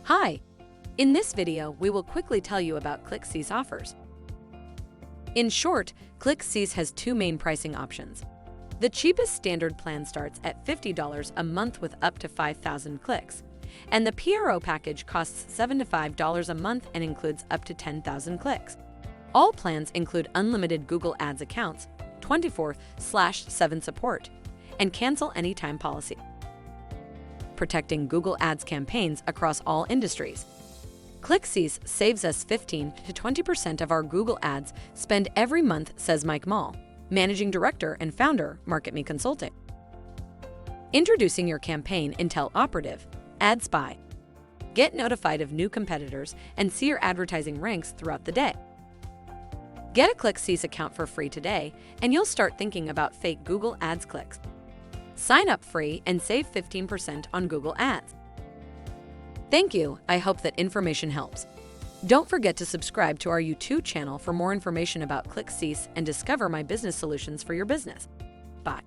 Hi! In this video, we will quickly tell you about ClickCease Offers. In short, ClickCease has two main pricing options. The cheapest standard plan starts at $50 a month with up to 5,000 clicks, and the PRO package costs $75 a month and includes up to 10,000 clicks. All plans include unlimited Google Ads accounts, 24/7 support, and cancel anytime policy, protecting Google Ads campaigns across all industries. ClickCease saves us 15 to 20% of our Google Ads spend every month, says Mike Moll, Managing Director and Founder, MarketMe Consulting. Introducing your campaign Intel Operative, Ad Spy. Get notified of new competitors and see your advertising ranks throughout the day. Get a ClickCease account for free today, and you'll start thinking about fake Google Ads clicks. Sign up free and save 15% on Google Ads. Thank you. I hope that information helps. Don't forget to subscribe to our YouTube channel for more information about ClickCease and discover my business solutions for your business. Bye.